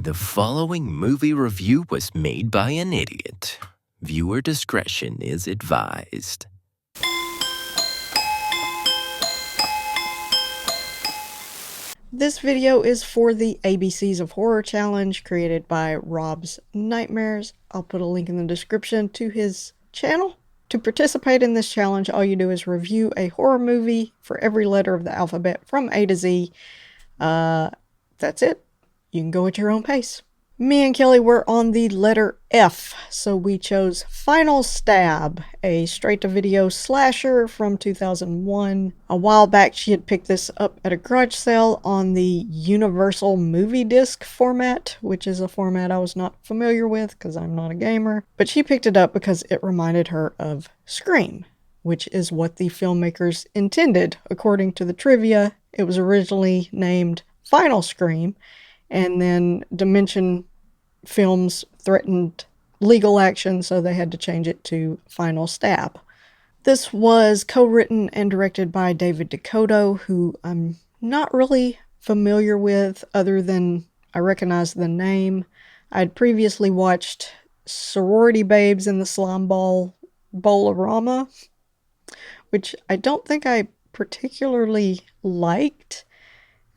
The following movie review was made by an idiot. Viewer discretion is advised. This video is for the ABCs of Horror Challenge created by Rob's Nightmares. I'll put a link in the description to his channel. To participate in this challenge, all you do is review a horror movie for every letter of the alphabet from A to Z. That's it. You can go at your own pace. Me and Kelly were on the letter F, so we chose Final Stab, a straight-to-video slasher from 2001. A while back, she had picked this up at a garage sale on the Universal Movie Disc format, which is a format I was not familiar with because I'm not a gamer. But she picked it up because it reminded her of Scream, which is what the filmmakers intended. According to the trivia, it was originally named Final Scream, and then Dimension Films threatened legal action, so they had to change it to Final Stab. This was co-written and directed by David DeCoteau, who I'm not really familiar with other than I recognize the name. I'd previously watched Sorority Babes in the Slime Ball Bowl-orama, which I don't think I particularly liked.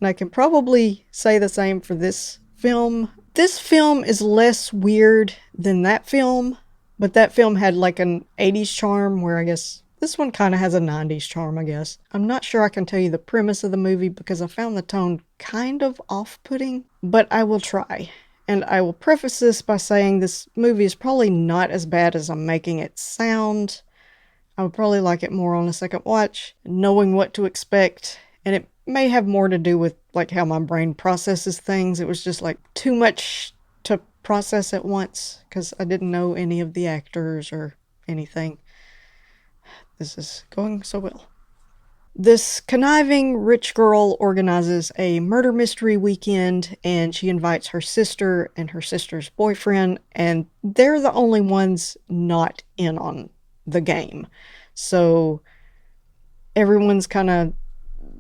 And I can probably say the same for this film. This film is less weird than that film, but that film had like an 80s charm, where I guess this one kind of has a 90s charm, I guess. I'm not sure I can tell you the premise of the movie because I found the tone kind of off-putting, but I will try. And I will preface this by saying this movie is probably not as bad as I'm making it sound. I would probably like it more on a second watch, knowing what to expect, and it may have more to do with like how my brain processes things. It was just like too much to process at once because I didn't know any of the actors or anything. This is going so well. This conniving rich girl organizes a murder mystery weekend, and she invites her sister and her sister's boyfriend, and they're the only ones not in on the game. So everyone's kind of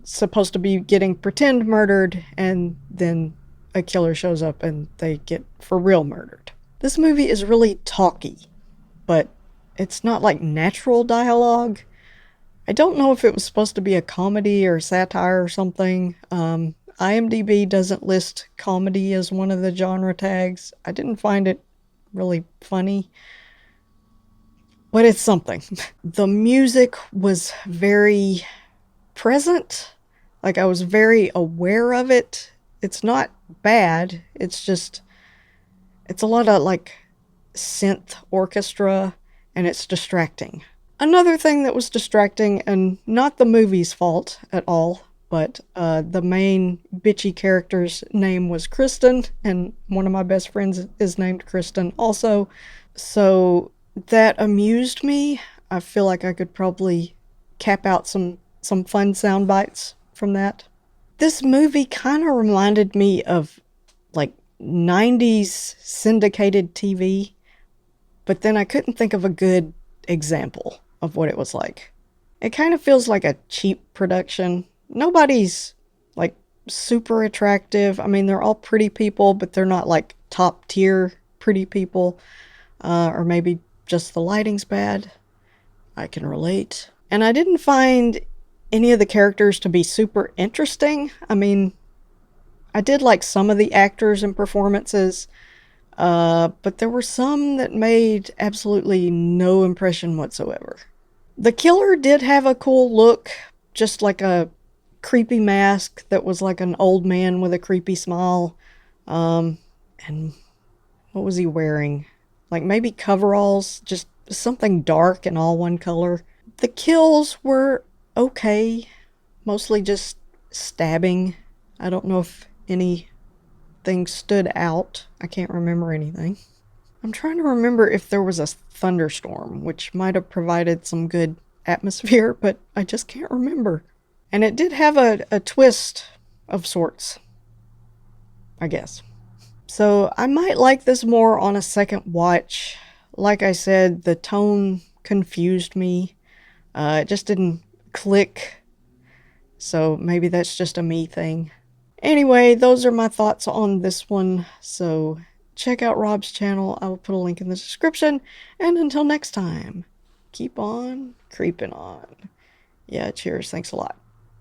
supposed to be getting pretend murdered, and then a killer shows up and they get for real murdered. This movie is really talky, but it's not like natural dialogue. I don't know if it was supposed to be a comedy or satire or something. IMDb doesn't list comedy as one of the genre tags. I didn't find it really funny, but it's something. The music was very present. Like, I was very aware of it. It's not bad. It's just, it's a lot of like synth orchestra, and it's distracting. Another thing that was distracting, and not the movie's fault at all, but the main bitchy character's name was Kristen, and one of my best friends is named Kristen also. So that amused me. I feel like I could probably cap out some fun sound bites from that. This movie kind of reminded me of like 90s syndicated TV, but then I couldn't think of a good example of what it was like. It kind of feels like a cheap production. Nobody's like super attractive. I mean, they're all pretty people, but they're not like top tier pretty people. Or maybe just the lighting's bad. I can relate. And I didn't find any of the characters to be super interesting. I mean, I did like some of the actors and performances, but there were some that made absolutely no impression whatsoever. The killer did have a cool look, just like a creepy mask that was like an old man with a creepy smile. And what was he wearing? Like maybe coveralls, just something dark and all one color. The kills were okay, mostly just stabbing. I don't know if anything stood out. I can't remember anything. I'm trying to remember if there was a thunderstorm, which might have provided some good atmosphere, but I just can't remember. And it did have a twist of sorts, I guess. So I might like this more on a second watch. Like I said, the tone confused me. It just didn't click. So maybe that's just a me thing. Anyway, those are my thoughts on this one. So check out Rob's channel. I will put a link in the description. And until next time, keep on creeping on. Yeah, cheers. Thanks a lot.